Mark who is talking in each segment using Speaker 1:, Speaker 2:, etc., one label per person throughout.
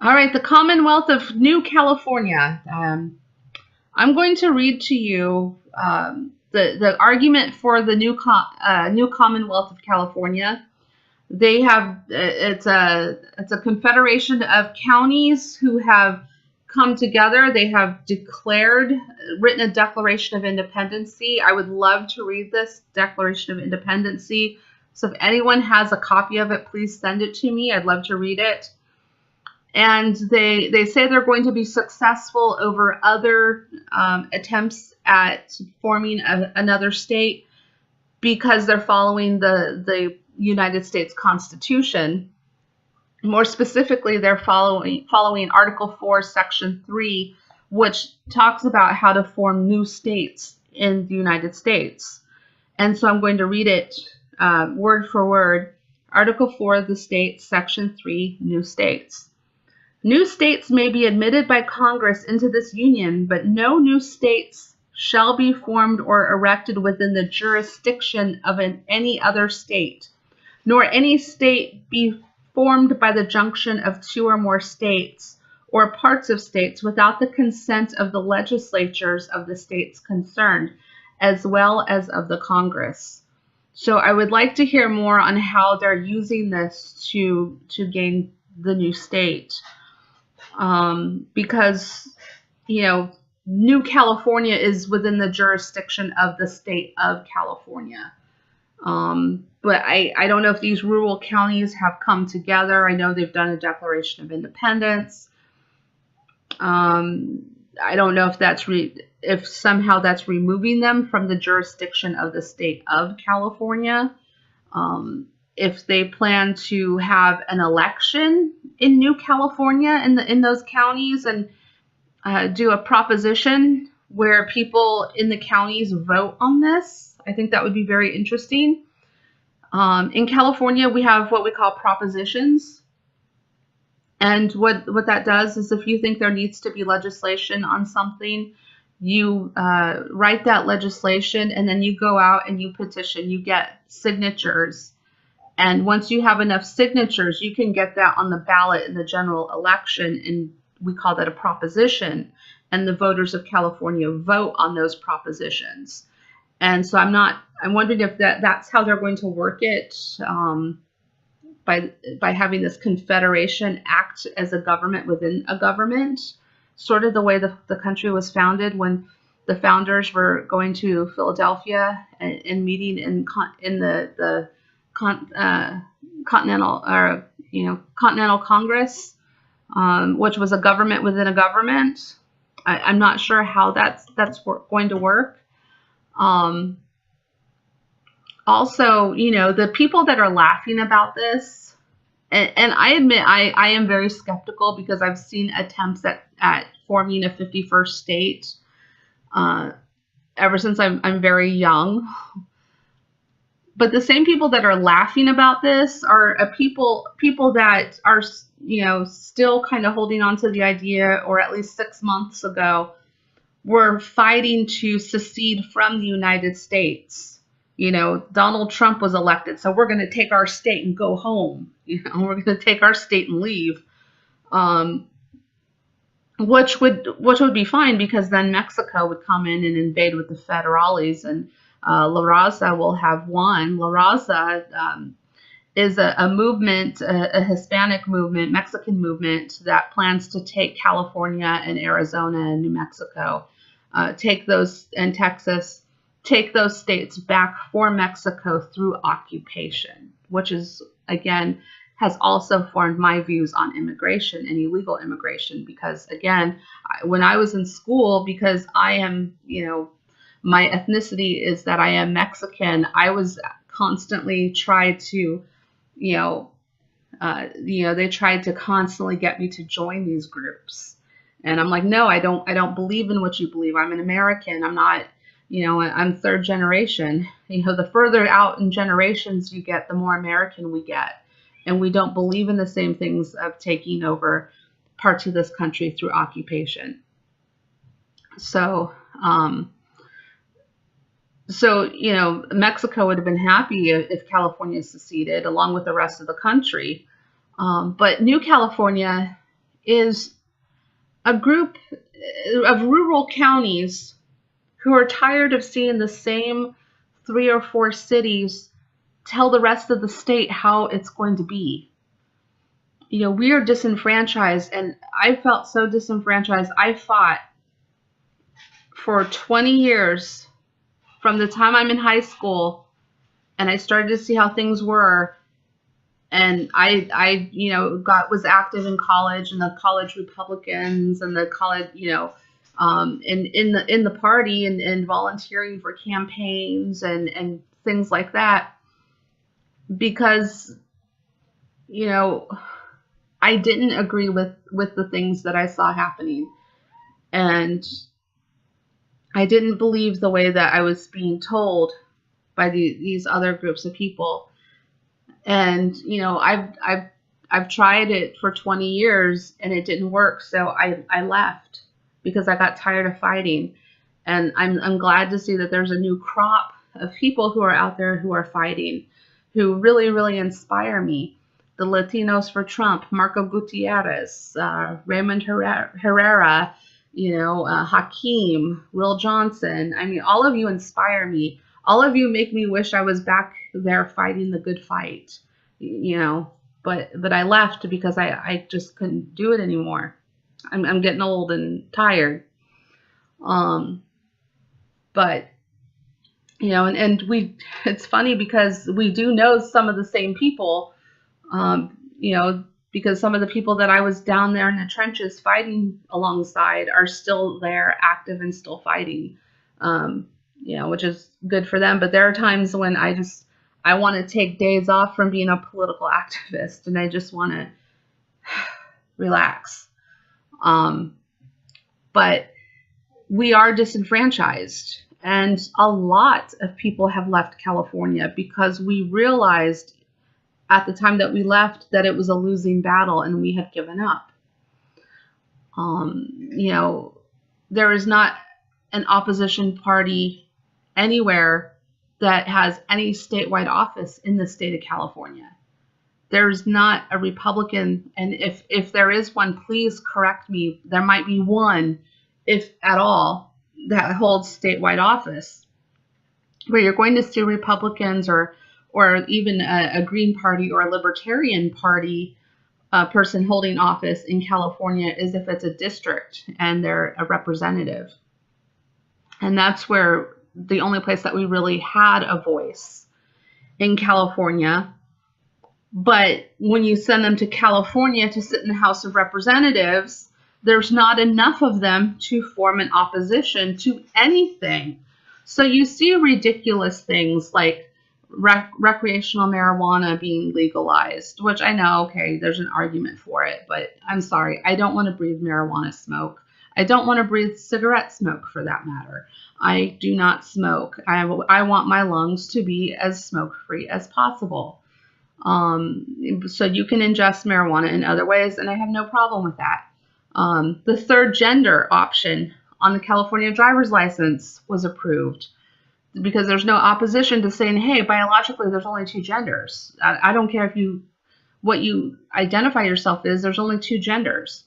Speaker 1: All right, the Commonwealth of New California. I'm going to read to you the argument for the new Commonwealth of California. They have it's a confederation of counties who have come together. They have written a Declaration of Independence. I would love to read this Declaration of Independence. So if anyone has a copy of it, please send it to me. I'd love to read it. And they say they're going to be successful over other attempts at forming another state because they're following the United States Constitution. More specifically, they're following Article 4, Section 3, which talks about how to form new states in the United States. And so I'm going to read it word for word. Article 4 of the state, Section 3, new states. New states may be admitted by Congress into this union, but no new states shall be formed or erected within the jurisdiction of any other state, nor any state be formed by the junction of two or more states or parts of states without the consent of the legislatures of the states concerned, as well as of the Congress. So I would like to hear more on how they're using this to gain the new state. Because, New California is within the jurisdiction of the state of California. But I don't know if these rural counties have come together. I know they've done a Declaration of Independence. I don't know if if somehow that's removing them from the jurisdiction of the state of California. If they plan to have an election in New California in those counties and do a proposition where people in the counties vote on this. I think that would be very interesting. In California, we have what we call propositions. And what that does is if you think there needs to be legislation on something, you write that legislation and then you go out and you petition. You get signatures. And once you have enough signatures, you can get that on the ballot in the general election, and we call that a proposition. And the voters of California vote on those propositions. And so I'm wondering if that's how they're going to work it, by having this confederation act as a government within a government, sort of the way the country was founded when the founders were going to Philadelphia and meeting in the Continental Congress, which was a government within a government. I'm not sure how that's going to work. Also, the people that are laughing about this, and I admit I am very skeptical because I've seen attempts at forming a 51st state ever since I'm very young. But the same people that are laughing about this are people that are, still kind of holding on to the idea, or at least 6 months ago, were fighting to secede from the United States. Donald Trump was elected, so we're going to take our state and go home. We're going to take our state and leave, which would be fine because then Mexico would come in and invade with the federales, and La Raza will have won. La Raza is a movement, a Hispanic movement, Mexican movement that plans to take California and Arizona and New Mexico, take those, and Texas, take those states back for Mexico through occupation, which is, again, has also formed my views on immigration and illegal immigration. Because, again, when I was in school, because I am, my ethnicity is that I am Mexican, I was constantly tried to, they tried to constantly get me to join these groups. And I'm like, no, I don't believe in what you believe. I'm an American. I'm not, I'm third generation. The further out in generations you get, the more American we get. And we don't believe in the same things of taking over parts of this country through occupation. So, Mexico would have been happy if California seceded along with the rest of the country. But New California is a group of rural counties who are tired of seeing the same 3 or 4 cities tell the rest of the state how it's going to be. We are disenfranchised, and I felt so disenfranchised. I fought for 20 years from the time I'm in high school, and I started to see how things were. And I was active in college, and the college Republicans and the college, in the party, and volunteering for campaigns and things like that, because I didn't agree with the things that I saw happening, and I didn't believe the way that I was being told by these other groups of people. And I've tried it for 20 years and it didn't work, so I left because I got tired of fighting. And I'm glad to see that there's a new crop of people who are out there who are fighting, who really, really inspire me. The Latinos for Trump, Marco Gutierrez, Raymond Herrera, Hakeem, Will Johnson. I mean, all of you inspire me. All of you make me wish I was back there fighting the good fight, but I left because I just couldn't do it anymore. I'm getting old and tired. But it's funny because we do know some of the same people, because some of the people that I was down there in the trenches fighting alongside are still there, active and still fighting, which is good for them. But there are times when I want to take days off from being a political activist, and I just want to relax. But we are disenfranchised, and a lot of people have left California because we realized at the time that we left that it was a losing battle and we had given up. There is not an opposition party anywhere that has any statewide office in the state of California. There's not a Republican, and if there is one, please correct me. There might be one, if at all, that holds statewide office, where you're going to see Republicans or even a Green Party or a Libertarian Party person holding office in California is if it's a district and they're a representative. And that's where the only place that we really had a voice in California. But when you send them to California to sit in the House of Representatives, there's not enough of them to form an opposition to anything. So you see ridiculous things like recreational marijuana being legalized, which I know, okay, there's an argument for it, but I'm sorry, I don't want to breathe marijuana smoke. I don't want to breathe cigarette smoke, for that matter. I do not smoke. I want my lungs to be as smoke-free as possible. So you can ingest marijuana in other ways, and I have no problem with that. The third gender option on the California driver's license was approved because there's no opposition to saying, hey, biologically, there's only 2 genders. I don't care what you identify yourself as, there's only 2 genders.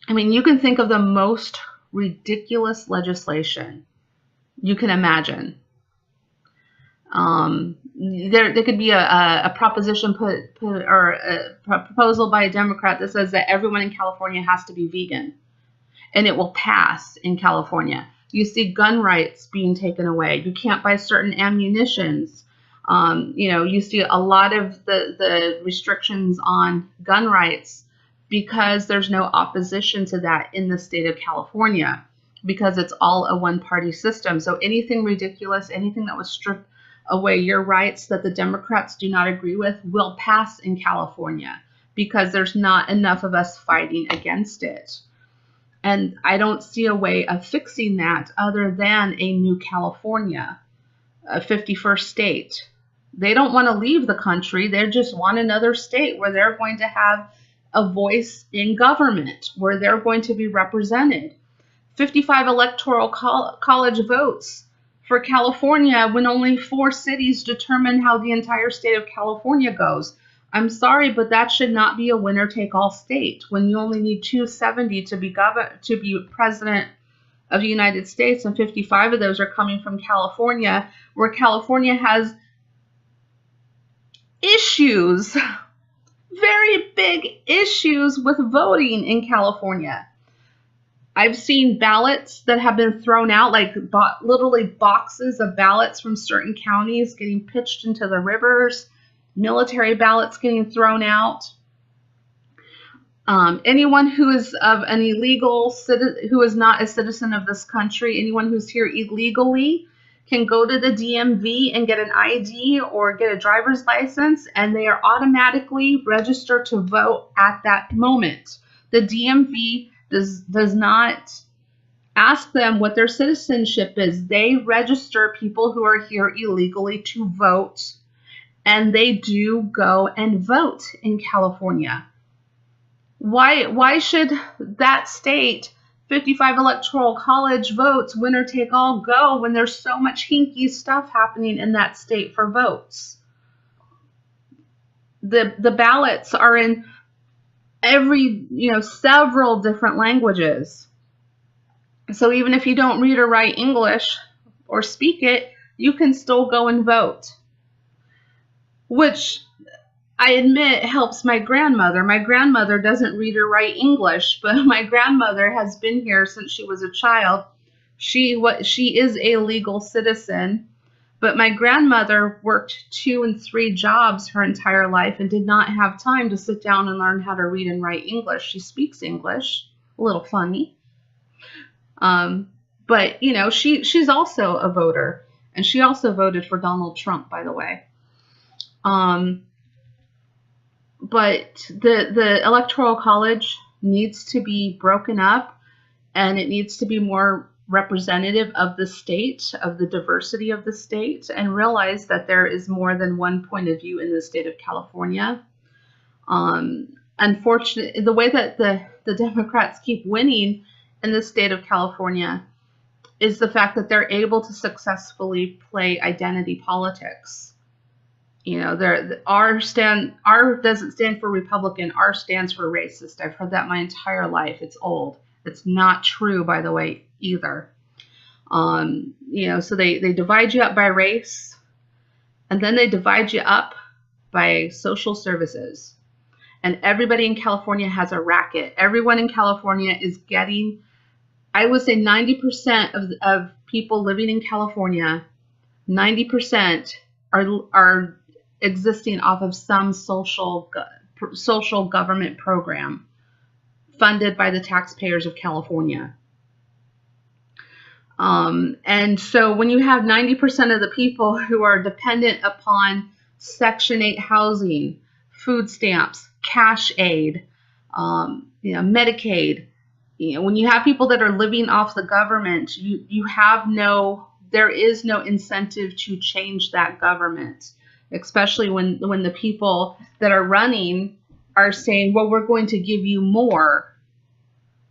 Speaker 1: You can think of the most ridiculous legislation you can imagine. There could be a proposition put or a proposal by a Democrat that says that everyone in California has to be vegan, and it will pass in California. You see gun rights being taken away. You can't buy certain ammunitions. You see a lot of the restrictions on gun rights because there's no opposition to that in the state of California, because it's all a one-party system. So anything ridiculous, anything that was stripped away your rights that the Democrats do not agree with will pass in California because there's not enough of us fighting against it. And I don't see a way of fixing that other than a new California, a 51st state. They don't want to leave the country. They just want another state where they're going to have a voice in government, where they're going to be represented. 55 electoral college votes for California when only 4 cities determine how the entire state of California goes. I'm sorry, but that should not be a winner-take-all state when you only need 270 to be president of the United States, and 55 of those are coming from California, where California has issues, very big issues with voting in California. I've seen ballots that have been thrown out, like literally boxes of ballots from certain counties getting pitched into the rivers, military ballots getting thrown out. Anyone who is of an illegal who is not a citizen of this country, anyone who's here illegally, can go to the DMV and get an ID or get a driver's license, and they are automatically registered to vote at that moment. The DMV does not ask them what their citizenship is. They register people who are here illegally to vote, and they do go and vote in California. Why should that state, 55 electoral college votes, winner take all, go when there's so much hinky stuff happening in that state for votes? The ballots are in several different languages. So even if you don't read or write English or speak it, you can still go and vote, which I admit helps my grandmother. My grandmother doesn't read or write English, but my grandmother has been here since she was a child. She is a legal citizen, but my grandmother worked 2 and 3 jobs her entire life and did not have time to sit down and learn how to read and write English. She speaks English, a little funny. But she's also a voter, and she also voted for Donald Trump, by the way. But the Electoral College needs to be broken up, and it needs to be more representative of the state, of the diversity of the state, and realize that there is more than one point of view in the state of California. Unfortunately, the way that the Democrats keep winning in the state of California is the fact that they're able to successfully play identity politics. R doesn't stand for Republican. R stands for racist. I've heard that my entire life. It's old. It's not true, by the way, either. So they divide you up by race, and then they divide you up by social services. And everybody in California has a racket. Everyone in California is getting, I would say 90% of people living in California, 90% are existing off of some social government program funded by the taxpayers of California. And so when you have 90% of the people who are dependent upon Section 8 housing, food stamps, cash aid, Medicaid, when you have people that are living off the government, there is no incentive to change that government, especially when the people that are running are saying, well, we're going to give you more,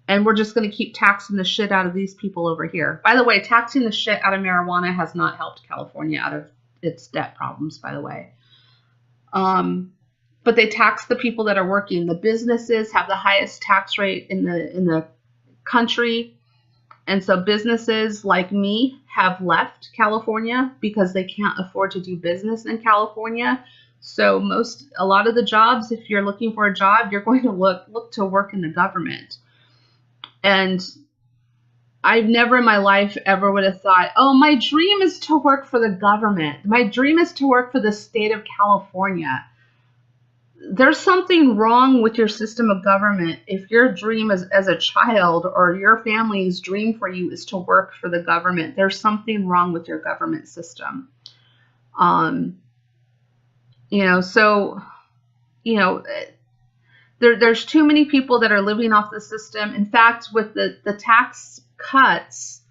Speaker 1: and we're just going to keep taxing the shit out of these people over here. By the way, taxing the shit out of marijuana has not helped California out of its debt problems, by the way. But they tax the people that are working. The businesses have the highest tax rate in the country. And so businesses like me have left California because they can't afford to do business in California. So a lot of the jobs, if you're looking for a job, you're going to look to work in the government. And I've never in my life ever would have thought, oh, my dream is to work for the government. My dream is to work for the state of California. There's something wrong with your system of government if your dream as a child or your family's dream for you is to work for the government. There's something wrong with your government system. There's too many people that are living off the system. In fact, with the tax cuts,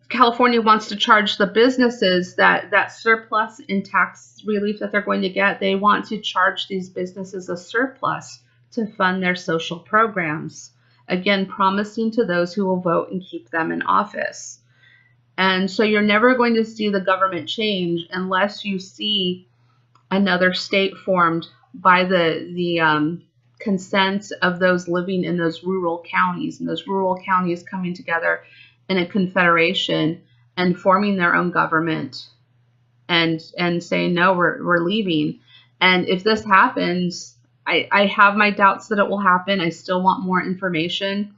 Speaker 1: California wants to charge the businesses that surplus in tax relief that they're going to get. They want to charge these businesses a surplus to fund their social programs. Again, promising to those who will vote and keep them in office. And so you're never going to see the government change unless you see another state formed by the consent of those living in those rural counties, and those rural counties coming together in a confederation and forming their own government and saying, no, we're leaving. And if this happens, I have my doubts that it will happen. I still want more information.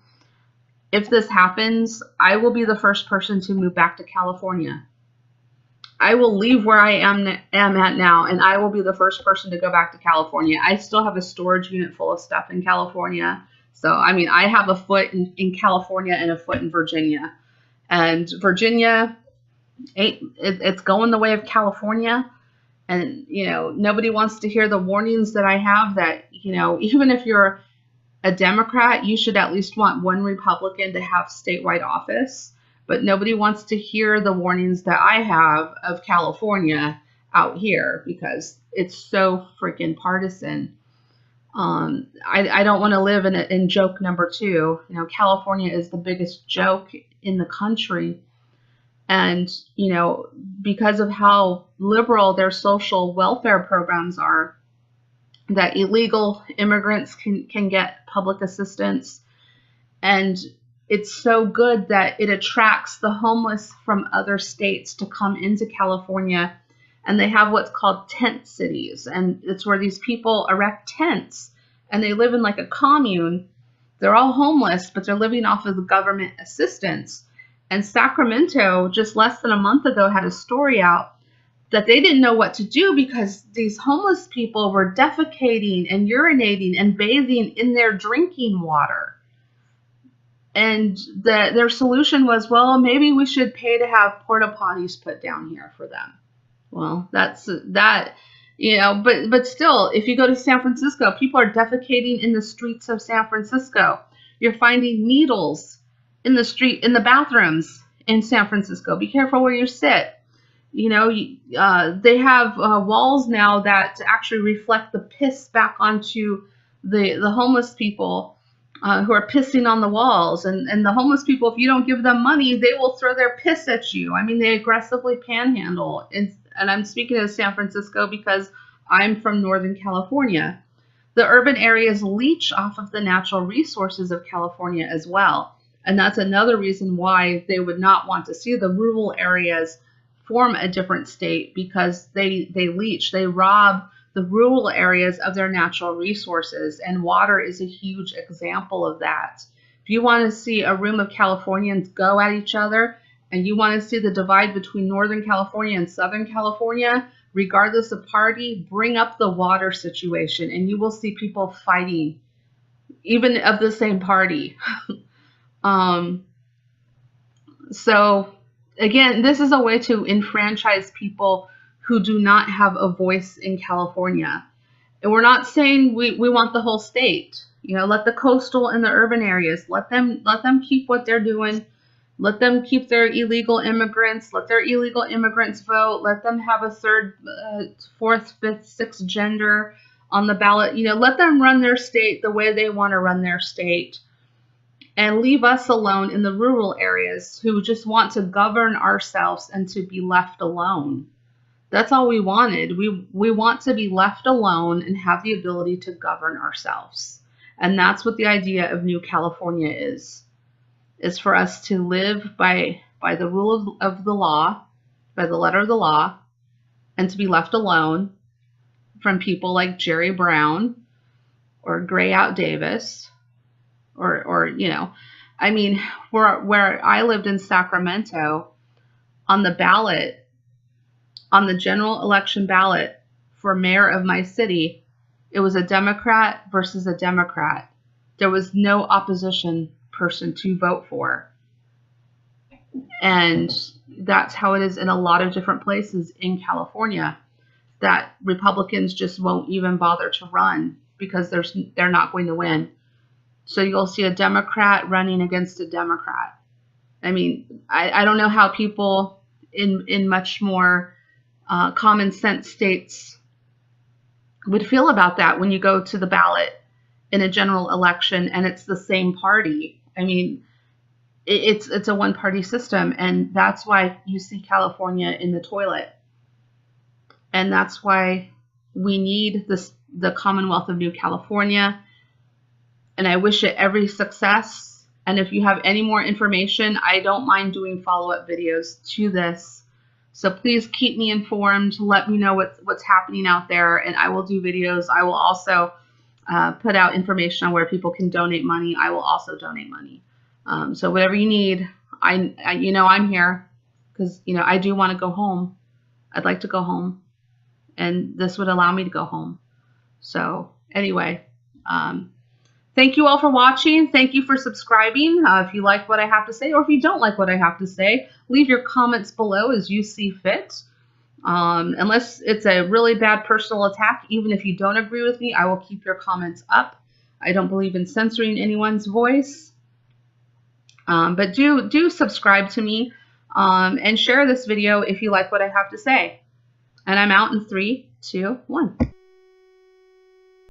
Speaker 1: If this happens, I will be the first person to move back to California. I will leave where I am at now, and I will be the first person to go back to California. I still have a storage unit full of stuff in California. So, I mean, I have a foot in California and a foot in Virginia. And Virginia, it's going the way of California. And, nobody wants to hear the warnings that I have that, even if you're a Democrat, you should at least want one Republican to have statewide office. But nobody wants to hear the warnings that I have of California out here because it's so freaking partisan. I don't want to live in joke number 2. California is the biggest joke in the country. And, because of how liberal their social welfare programs are, that illegal immigrants can get public assistance. And it's so good that it attracts the homeless from other states to come into California. And they have what's called tent cities. And it's where these people erect tents and they live in like a commune. They're all homeless, but they're living off of the government assistance. And Sacramento, just less than a month ago, had a story out that they didn't know what to do because these homeless people were defecating and urinating and bathing in their drinking water. And their solution was, well, maybe we should pay to have porta potties put down here for them. Well, that's that, but still, if you go to San Francisco, people are defecating in the streets of San Francisco. You're finding needles in the bathrooms in San Francisco. Be careful where you sit. They have walls now that actually reflect the piss back onto the homeless people who are pissing on the walls. And the homeless people, if you don't give them money, they will throw their piss at you. I mean, they aggressively panhandle. And I'm speaking of San Francisco because I'm from Northern California. The urban areas leech off of the natural resources of California as well. And that's another reason why they would not want to see the rural areas form a different state, because they leech, they rob the rural areas of their natural resources. And water is a huge example of that. If you want to see a room of Californians go at each other, and you want to see the divide between Northern California and Southern California, regardless of party, bring up the water situation, and you will see people fighting, even of the same party. So again, this is a way to enfranchise people who do not have a voice in California. And we're not saying we want the whole state. Let the coastal and the urban areas, let them keep what they're doing. Let them keep their illegal immigrants. Let their illegal immigrants vote. Let them have a third, fourth, fifth, sixth gender on the ballot. Let them run their state the way they want to run their state. And leave us alone in the rural areas who just want to govern ourselves and to be left alone. That's all we wanted. We want to be left alone and have the ability to govern ourselves. And that's what the idea of New California is for us to live by the rule of the law, by the letter of the law, and to be left alone from people like Jerry Brown or Gray Out Davis. Or I mean, where I lived in Sacramento, on the ballot, on the general election ballot for mayor of my city, it was a Democrat versus a Democrat. There was no opposition person to vote for. And that's how it is in a lot of different places in California, that Republicans just won't even bother to run because they're not going to win. So you'll see a Democrat running against a Democrat. I mean, I don't know how people in much more common sense states would feel about that when you go to the ballot in a general election and it's the same party. I mean, it's a one-party system, and that's why you see California in the toilet. And that's why We need the Commonwealth of New California, and I wish it every success. And if you have any more information, I don't mind doing follow-up videos to this. So please keep me informed. Let me know what's happening out there, and I will do videos. I will also put out information on where people can donate money. I will also donate money. So whatever you need, I'm here, because I do want to go home. I'd like to go home, and this would allow me to go home. So anyway, thank you all for watching. Thank you for subscribing. If you like what I have to say, or if you don't like what I have to say, leave your comments below as you see fit. Unless it's a really bad personal attack, even if you don't agree with me, I will keep your comments up. I don't believe in censoring anyone's voice. But do subscribe to me, and share this video if you like what I have to say. And I'm out in 3, 2, 1.